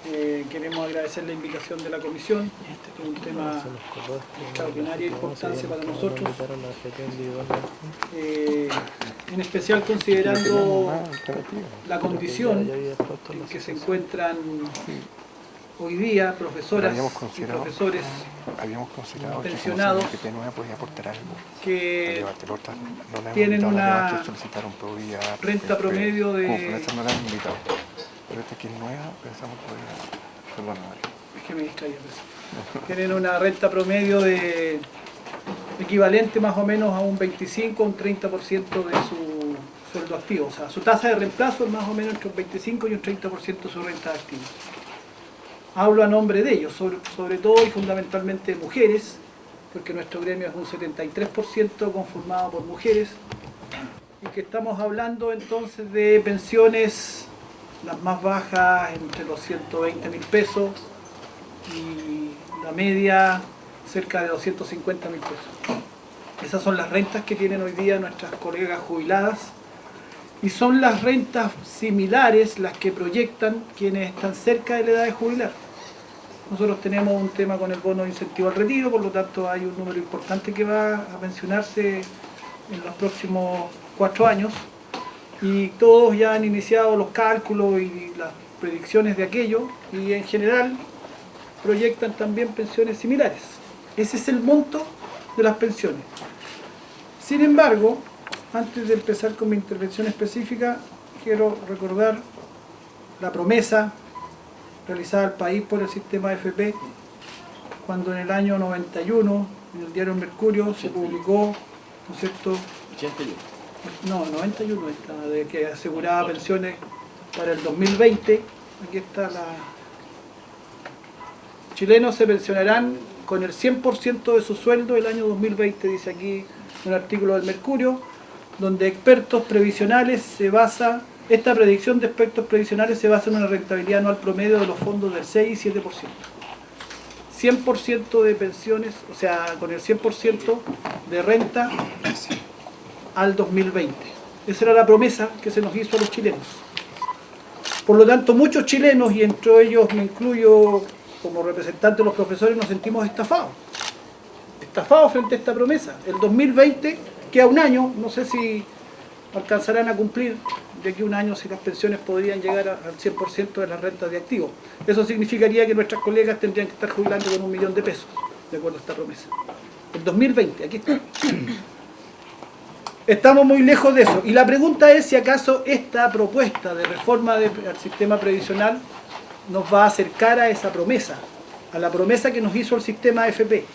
Queremos agradecer la invitación de la comisión. Este es un tema de extraordinaria importancia para nosotros, en especial considerando la condición en que se encuentran hoy día profesoras y profesores pensionados que tienen una renta promedio de... Tienen una renta promedio de equivalente más o menos a un 25 o un 30% de su sueldo activo. O sea, su tasa de reemplazo es más o menos entre un 25 y un 30% de su renta activa. Hablo a nombre de ellos, sobre todo y fundamentalmente mujeres, porque nuestro gremio es un 73% conformado por mujeres, y que estamos hablando entonces de pensiones las más bajas entre los 120.000 pesos y la media cerca de 250.000 pesos. Esas son las rentas que tienen hoy día nuestras colegas jubiladas y son las rentas similares las que proyectan quienes están cerca de la edad de jubilar. Nosotros tenemos un tema con el bono de incentivo al retiro, por lo tanto hay un número importante que va a pensionarse en los próximos 4 años. Y todos ya han iniciado los cálculos y las predicciones de aquello, y en general proyectan también pensiones similares. Ese es el monto de las pensiones. Sin embargo, antes de empezar con mi intervención específica, quiero recordar la promesa realizada al país por el sistema AFP, cuando en el año 91, en el diario Mercurio, se publicó, ¿no es cierto?, 81. No, 91 está, de que aseguraba pensiones para el 2020. Aquí está la... Chilenos se pensionarán con el 100% de su sueldo el año 2020, dice aquí un artículo del Mercurio, donde expertos previsionales se basa, esta predicción de expertos previsionales se basa en una rentabilidad anual promedio de los fondos del 6 y 7%. 100% de pensiones, o sea, con el 100% de renta al 2020. Esa era la promesa que se nos hizo a los chilenos. Por lo tanto, muchos chilenos, y entre ellos me incluyo como representante de los profesores, nos sentimos estafados. Estafados frente a esta promesa. El 2020 queda un año, no sé si alcanzarán a cumplir de aquí a un año si las pensiones podrían llegar al 100% de las rentas de activos. Eso significaría que nuestras colegas tendrían que estar jubilando con 1 millón de pesos, de acuerdo a esta promesa. El 2020, aquí está. Estamos muy lejos de eso. Y la pregunta es si acaso esta propuesta de reforma del sistema previsional nos va a acercar a esa promesa, a la promesa que nos hizo el sistema AFP,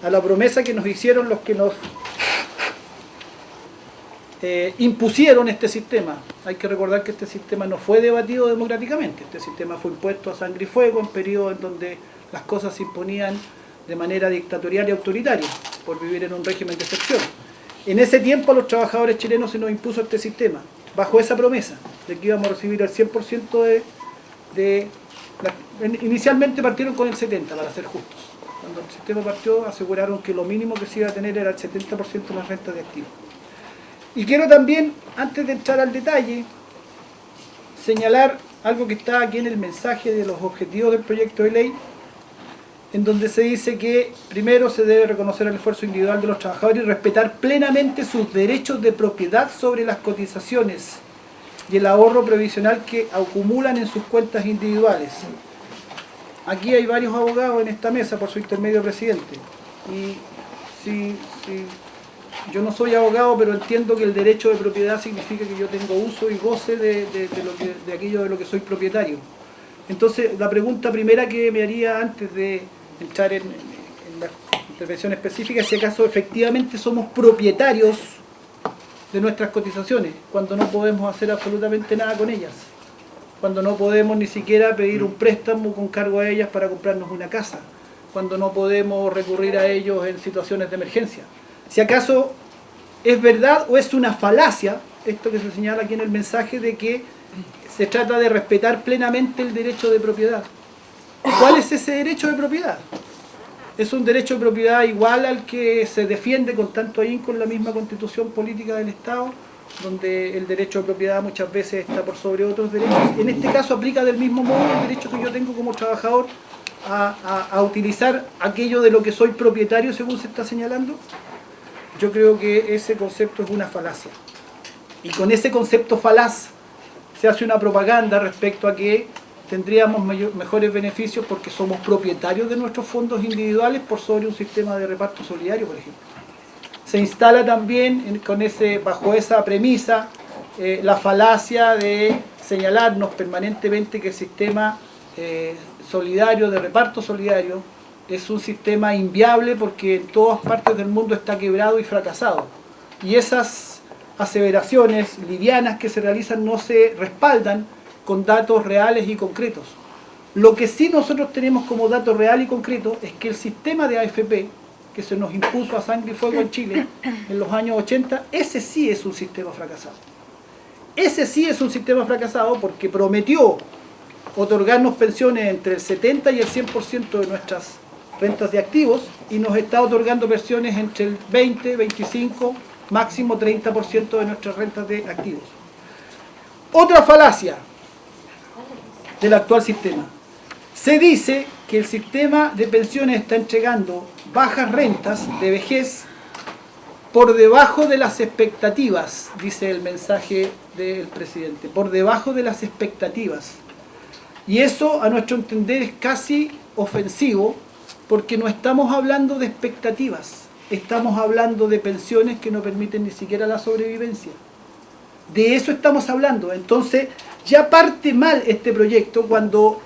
a la promesa que nos hicieron los que nos impusieron este sistema. Hay que recordar que este sistema no fue debatido democráticamente. Este sistema fue impuesto a sangre y fuego en periodos en donde las cosas se imponían de manera dictatorial y autoritaria, por vivir en un régimen de excepción. En ese tiempo a los trabajadores chilenos se nos impuso este sistema, bajo esa promesa de que íbamos a recibir el 100% inicialmente partieron con el 70%, para ser justos. Cuando el sistema partió aseguraron que lo mínimo que se iba a tener era el 70% de las rentas de activos. Y quiero también, antes de entrar al detalle, señalar algo que está aquí en el mensaje de los objetivos del proyecto de ley, en donde se dice que primero se debe reconocer el esfuerzo individual de los trabajadores y respetar plenamente sus derechos de propiedad sobre las cotizaciones y el ahorro previsional que acumulan en sus cuentas individuales. Aquí hay varios abogados en esta mesa, por su intermedio presidente, y si yo no soy abogado, pero entiendo que el derecho de propiedad significa que yo tengo uso y goce de aquello de lo que soy propietario. Entonces, la pregunta primera que me haría antes de entrar en la intervención específica es si acaso efectivamente somos propietarios de nuestras cotizaciones, cuando no podemos hacer absolutamente nada con ellas, cuando no podemos ni siquiera pedir un préstamo con cargo a ellas para comprarnos una casa, cuando no podemos recurrir a ellos en situaciones de emergencia. Si acaso es verdad o es una falacia esto que se señala aquí en el mensaje de que se trata de respetar plenamente el derecho de propiedad. ¿Cuál es ese derecho de propiedad? ¿Es un derecho de propiedad igual al que se defiende con tanto ahínco en la misma constitución política del Estado? donde el derecho de propiedad muchas veces está por sobre otros derechos. En este caso aplica del mismo modo el derecho que yo tengo como trabajador a utilizar aquello de lo que soy propietario, según se está señalando. Yo creo que ese concepto es una falacia. Y con ese concepto falaz se hace una propaganda respecto a que tendríamos mejores beneficios porque somos propietarios de nuestros fondos individuales por sobre un sistema de reparto solidario, por ejemplo. Se instala también bajo esa premisa la falacia de señalarnos permanentemente que el sistema solidario, de reparto solidario, es un sistema inviable porque en todas partes del mundo está quebrado y fracasado. Y esas aseveraciones livianas que se realizan no se respaldan con datos reales y concretos. Lo que sí nosotros tenemos como dato real y concreto es que el sistema de AFP, que se nos impuso a sangre y fuego en Chile en los años 80, ese sí es un sistema fracasado. Ese sí es un sistema fracasado porque prometió otorgarnos pensiones entre el 70 y el 100% de nuestras rentas de activos y nos está otorgando pensiones entre el 20, 25, máximo 30% de nuestras rentas de activos. Otra falacia del actual sistema. Se dice que el sistema de pensiones está entregando bajas rentas de vejez por debajo de las expectativas, dice el mensaje del presidente, por debajo de las expectativas. Y eso, a nuestro entender, es casi ofensivo, porque no estamos hablando de expectativas, estamos hablando de pensiones que no permiten ni siquiera la sobrevivencia. De eso estamos hablando. Entonces, ya parte mal este proyecto cuando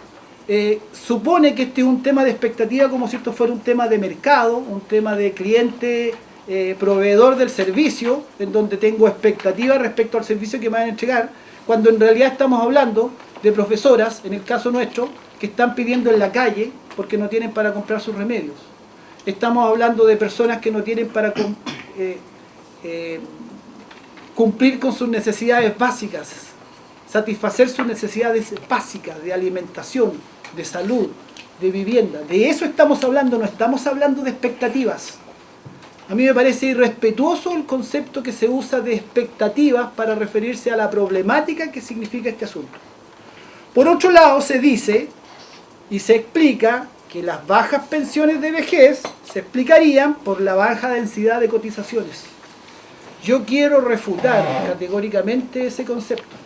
supone que este es un tema de expectativa como si esto fuera un tema de mercado, un tema de cliente, proveedor del servicio, en donde tengo expectativas respecto al servicio que me van a entregar, cuando en realidad estamos hablando de profesoras, en el caso nuestro, que están pidiendo en la calle porque no tienen para comprar sus remedios. Estamos hablando de personas que no tienen para cumplir con sus necesidades básicas, satisfacer sus necesidades básicas de alimentación, de salud, de vivienda. De eso estamos hablando, no estamos hablando de expectativas. A mí me parece irrespetuoso el concepto que se usa de expectativas para referirse a la problemática que significa este asunto. Por otro lado, se dice y se explica que las bajas pensiones de vejez se explicarían por la baja densidad de cotizaciones. Yo quiero refutar categóricamente ese concepto,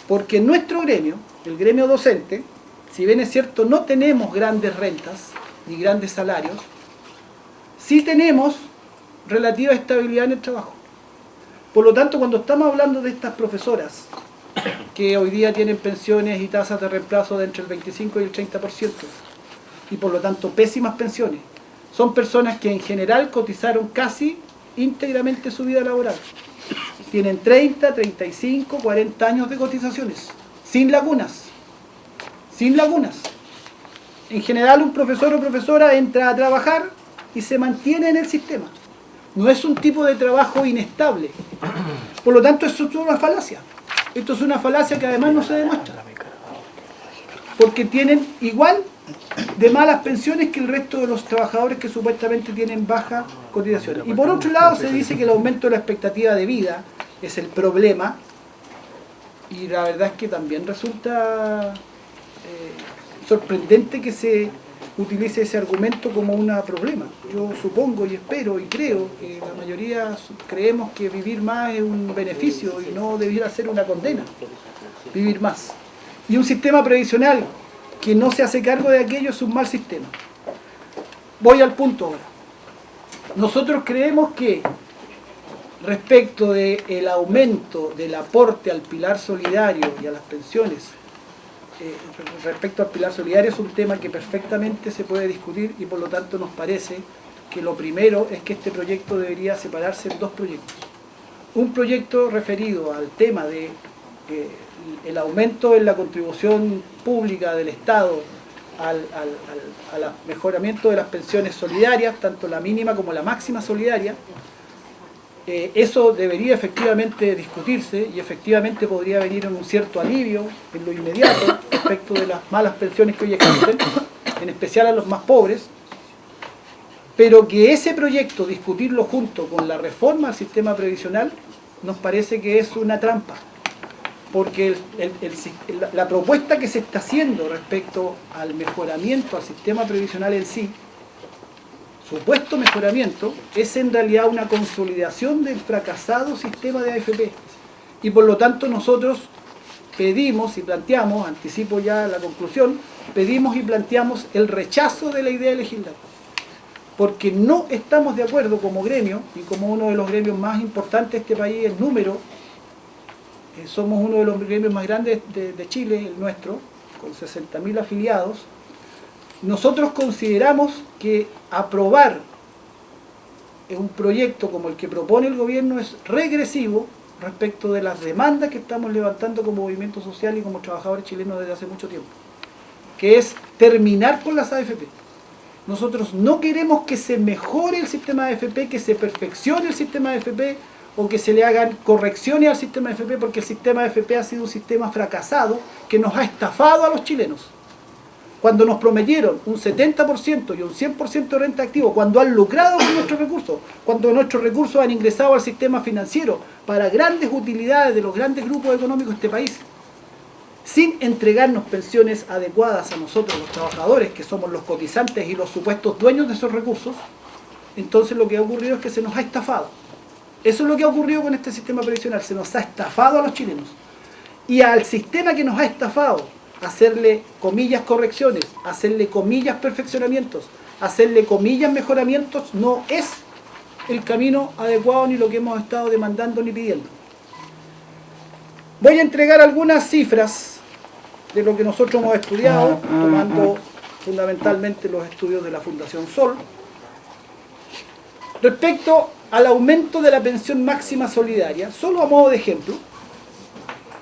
porque en nuestro gremio, el gremio docente, si bien es cierto no tenemos grandes rentas ni grandes salarios, sí tenemos relativa estabilidad en el trabajo. Por lo tanto, cuando estamos hablando de estas profesoras que hoy día tienen pensiones y tasas de reemplazo de entre el 25 y el 30%, y por lo tanto pésimas pensiones, son personas que en general cotizaron casi íntegramente su vida laboral. Tienen 30, 35, 40 años de cotizaciones, sin lagunas. Sin lagunas. En general un profesor o profesora entra a trabajar y se mantiene en el sistema. No es un tipo de trabajo inestable. Por lo tanto, esto es una falacia. Esto es una falacia que además no se demuestra. Porque tienen igual de malas pensiones que el resto de los trabajadores que supuestamente tienen baja cotización. Y por otro lado se dice que el aumento de la expectativa de vida es el problema, y la verdad es que también resulta sorprendente que se utilice ese argumento como un problema. Yo supongo y espero y creo que la mayoría creemos que vivir más es un beneficio y no debiera ser una condena, vivir más. Y un sistema previsional que no se hace cargo de aquello es un mal sistema. Voy al punto ahora. Nosotros creemos que respecto del aumento del aporte al pilar solidario y a las pensiones, respecto al pilar solidario es un tema que perfectamente se puede discutir y por lo tanto nos parece que lo primero es que este proyecto debería separarse en dos proyectos. Un proyecto referido al tema de el aumento en la contribución pública del Estado al mejoramiento de las pensiones solidarias, tanto la mínima como la máxima solidaria. Eso debería efectivamente discutirse y efectivamente podría venir en un cierto alivio en lo inmediato respecto de las malas pensiones que hoy existen, en especial a los más pobres, pero que ese proyecto, discutirlo junto con la reforma al sistema previsional, nos parece que es una trampa, porque la propuesta que se está haciendo respecto al mejoramiento al sistema previsional en sí, supuesto mejoramiento, es en realidad una consolidación del fracasado sistema de AFP. Y por lo tanto nosotros pedimos y planteamos, anticipo ya la conclusión, pedimos y planteamos el rechazo de la idea de legislar. Porque no estamos de acuerdo como gremio, y como uno de los gremios más importantes de este país en número, somos uno de los gremios más grandes de Chile, el nuestro, con 60.000 afiliados. Nosotros consideramos que aprobar un proyecto como el que propone el gobierno es regresivo respecto de las demandas que estamos levantando como movimiento social y como trabajadores chilenos desde hace mucho tiempo, que es terminar con las AFP. Nosotros no queremos que se mejore el sistema de AFP, que se perfeccione el sistema de AFP o que se le hagan correcciones al sistema de AFP, porque el sistema de AFP ha sido un sistema fracasado que nos ha estafado a los chilenos. Cuando nos prometieron un 70% y un 100% de renta activo, cuando han lucrado con nuestros recursos, cuando nuestros recursos han ingresado al sistema financiero para grandes utilidades de los grandes grupos económicos de este país, sin entregarnos pensiones adecuadas a nosotros los trabajadores, que somos los cotizantes y los supuestos dueños de esos recursos, entonces lo que ha ocurrido es que se nos ha estafado. Eso es lo que ha ocurrido con este sistema previsional, se nos ha estafado a los chilenos. Y al sistema que nos ha estafado, hacerle comillas correcciones, hacerle comillas perfeccionamientos, hacerle comillas mejoramientos, no es el camino adecuado ni lo que hemos estado demandando ni pidiendo. Voy a entregar algunas cifras de lo que nosotros hemos estudiado, tomando fundamentalmente los estudios de la Fundación Sol, respecto al aumento de la pensión máxima solidaria, solo a modo de ejemplo,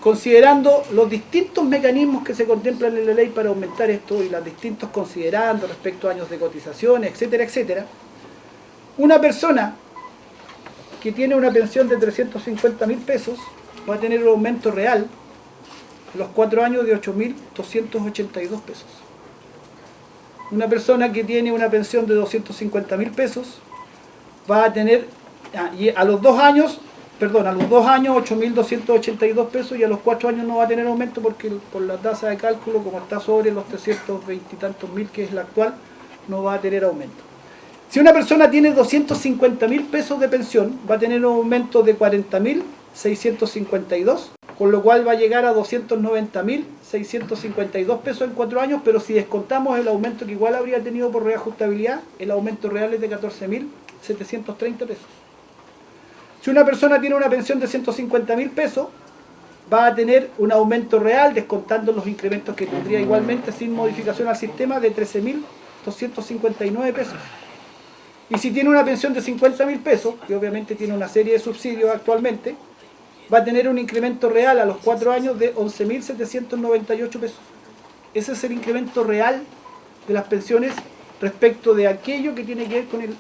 considerando los distintos mecanismos que se contemplan en la ley para aumentar esto y los distintos considerando respecto a años de cotizaciones, etcétera, etcétera. Una persona que tiene una pensión de 350.000 pesos va a tener un aumento real en los 4 años de 8.282 pesos. Una persona que tiene una pensión de 250.000 pesos va a tener, y a los 2 años, 8.282 pesos, y a los 4 años no va a tener aumento porque por la tasa de cálculo, como está sobre los 320 y tantos mil que es la actual, no va a tener aumento. Si una persona tiene 250.000 pesos de pensión, va a tener un aumento de 40.652, con lo cual va a llegar a 290.652 pesos en 4 años, pero si descontamos el aumento que igual habría tenido por reajustabilidad, el aumento real es de 14.730 pesos. Si una persona tiene una pensión de 150.000 pesos, va a tener un aumento real, descontando los incrementos que tendría igualmente sin modificación al sistema, de 13.259 pesos. Y si tiene una pensión de 50.000 pesos, que obviamente tiene una serie de subsidios actualmente, va a tener un incremento real a los 4 años de 11.798 pesos. Ese es el incremento real de las pensiones respecto de aquello que tiene que ver con el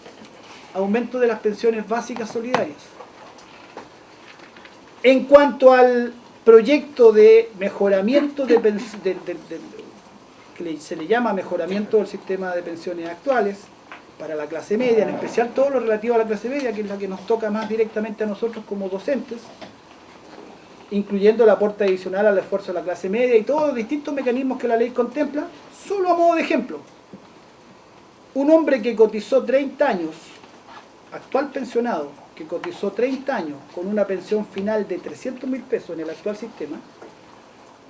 aumento de las pensiones básicas solidarias. En cuanto al proyecto de mejoramiento que se le llama mejoramiento del sistema de pensiones actuales para la clase media, en especial todo lo relativo a la clase media, que es la que nos toca más directamente a nosotros como docentes, incluyendo el aporte adicional al esfuerzo de la clase media y todos los distintos mecanismos que la ley contempla, solo a modo de ejemplo. Un hombre que cotizó 30 años, actual pensionado, que cotizó 30 años con una pensión final de 300.000 pesos en el actual sistema,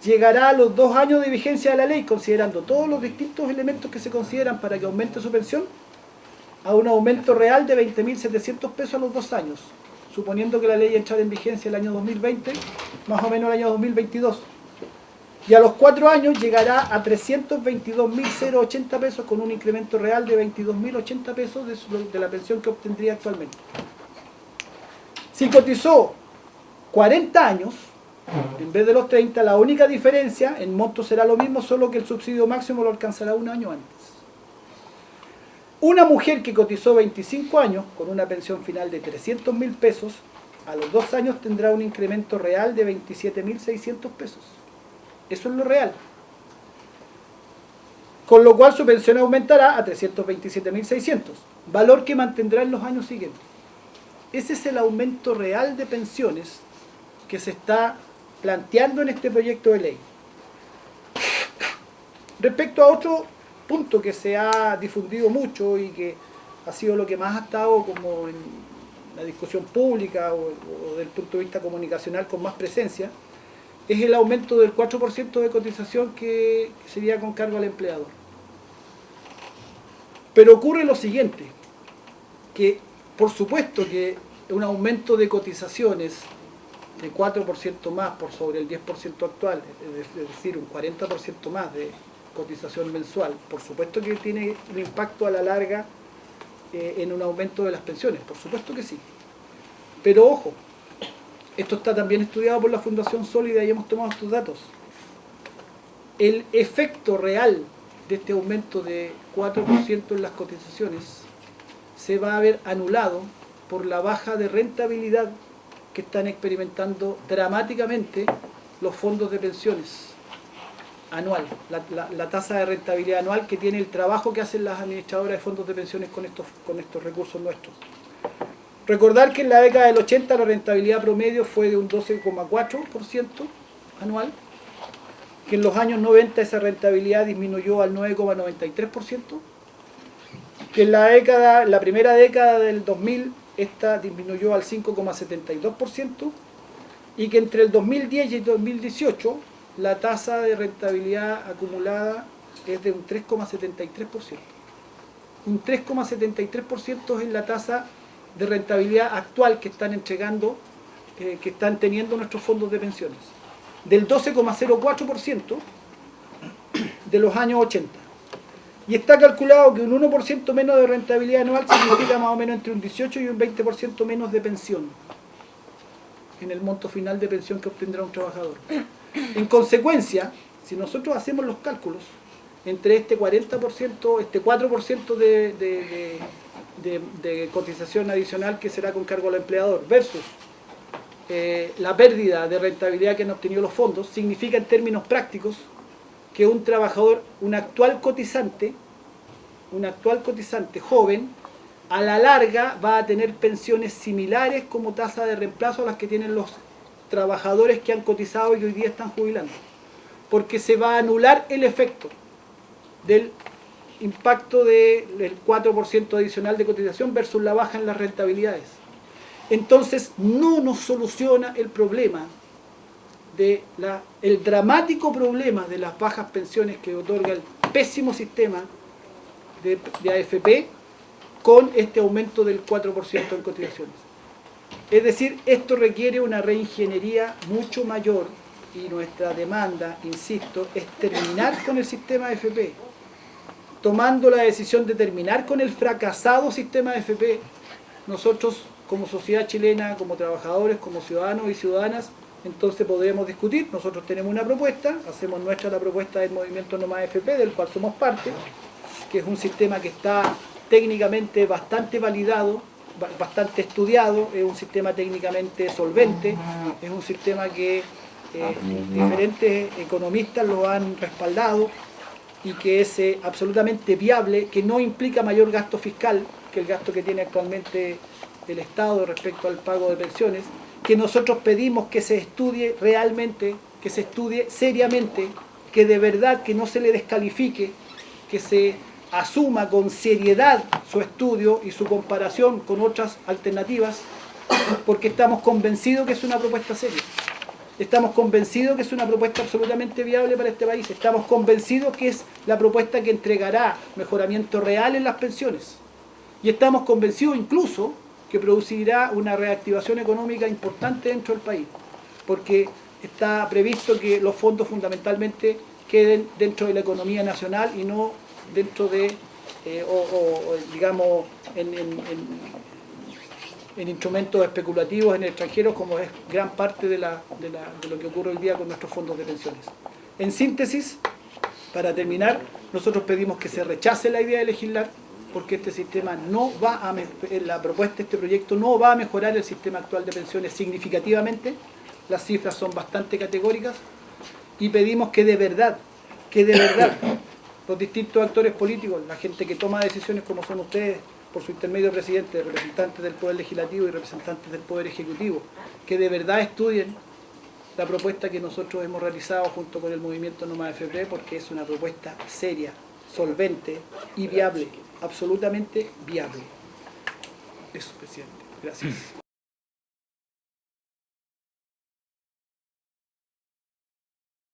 llegará a los 2 años de vigencia de la ley, considerando todos los distintos elementos que se consideran para que aumente su pensión, a un aumento real de 20.700 pesos a los 2 años, suponiendo que la ley entrara en vigencia el año 2020, más o menos el año 2022. Y a los 4 años llegará a 322.080 pesos con un incremento real de 22.080 pesos de la pensión que obtendría actualmente. Si cotizó 40 años, en vez de los 30, la única diferencia en monto será lo mismo, solo que el subsidio máximo lo alcanzará un año antes. Una mujer que cotizó 25 años con una pensión final de 300.000 pesos, a los 2 años tendrá un incremento real de 27.600 pesos. Eso es lo real. Con lo cual su pensión aumentará a 327.600, valor que mantendrá en los años siguientes. ese es el aumento real de pensiones que se está planteando en este proyecto de ley. Respecto a otro punto que se ha difundido mucho y que ha sido lo que más ha estado como en la discusión pública o desde el punto de vista comunicacional con más presencia, es el aumento del 4% de cotización que sería con cargo al empleador. Pero ocurre lo siguiente, que por supuesto que un aumento de cotizaciones de 4% más por sobre el 10% actual, es decir, un 40% más de cotización mensual, por supuesto que tiene un impacto a la larga en un aumento de las pensiones, por supuesto que sí. Pero ojo, esto está también estudiado por la Fundación Sólida y hemos tomado estos datos. El efecto real de este aumento de 4% en las cotizaciones se va a ver anulado por la baja de rentabilidad que están experimentando dramáticamente los fondos de pensiones anual, la tasa de rentabilidad anual que tiene el trabajo que hacen las administradoras de fondos de pensiones con estos recursos nuestros. Recordar que en la década del 80 la rentabilidad promedio fue de un 12,4% anual, que en los años 90 esa rentabilidad disminuyó al 9,93%, que en la primera década del 2000 esta disminuyó al 5,72%, y que entre el 2010 y el 2018 la tasa de rentabilidad acumulada es de un 3,73%. Un 3,73% es la tasa de rentabilidad actual que están entregando, que están teniendo nuestros fondos de pensiones, del 12,04% de los años 80. Y está calculado que un 1% menos de rentabilidad anual significa más o menos entre un 18 y un 20% menos de pensión en el monto final de pensión que obtendrá un trabajador. En consecuencia, si nosotros hacemos los cálculos entre este 40%, este 4% de cotización adicional que será con cargo al empleador versus la pérdida de rentabilidad que han obtenido los fondos, significa en términos prácticos que un trabajador, un actual cotizante joven, a la larga va a tener pensiones similares como tasa de reemplazo a las que tienen los trabajadores que han cotizado y que hoy día están jubilando, porque se va a anular el efecto del impacto del 4% adicional de cotización versus la baja en las rentabilidades. Entonces no nos soluciona el problema el dramático problema de las bajas pensiones que otorga el pésimo sistema de AFP con este aumento del 4% en cotizaciones. Es decir, esto requiere una reingeniería mucho mayor y nuestra demanda, insisto, es terminar con el sistema AFP. Tomando la decisión de terminar con el fracasado sistema AFP, nosotros como sociedad chilena, como trabajadores, como ciudadanos y ciudadanas, entonces podremos discutir. Nosotros tenemos una propuesta, hacemos nuestra la propuesta del movimiento No Más AFP, del cual somos parte, que es un sistema que está técnicamente bastante validado, bastante estudiado, es un sistema técnicamente solvente, es un sistema que diferentes economistas lo han respaldado y que es absolutamente viable, que no implica mayor gasto fiscal que el gasto que tiene actualmente el Estado respecto al pago de pensiones, que nosotros pedimos que se estudie realmente, que se estudie seriamente, que de verdad que no se le descalifique, que se asuma con seriedad su estudio y su comparación con otras alternativas, porque estamos convencidos que es una propuesta seria. Estamos convencidos que es una propuesta absolutamente viable para este país. Estamos convencidos que es la propuesta que entregará mejoramiento real en las pensiones. Y estamos convencidos incluso que producirá una reactivación económica importante dentro del país, porque está previsto que los fondos fundamentalmente queden dentro de la economía nacional y no dentro de, digamos, en instrumentos especulativos en el extranjero, como es gran parte de lo que ocurre hoy día con nuestros fondos de pensiones. En síntesis, para terminar, nosotros pedimos que se rechace la idea de legislar, porque este sistema no va a la propuesta de este proyecto no va a mejorar el sistema actual de pensiones significativamente. Las cifras son bastante categóricas, y pedimos que de verdad los distintos actores políticos, la gente que toma decisiones como son ustedes, por su intermedio presidente, representantes del Poder Legislativo y representantes del Poder Ejecutivo, que de verdad estudien la propuesta que nosotros hemos realizado junto con el movimiento No Más AFP, porque es una propuesta seria, solvente y viable, absolutamente viable. Eso, presidente. Gracias.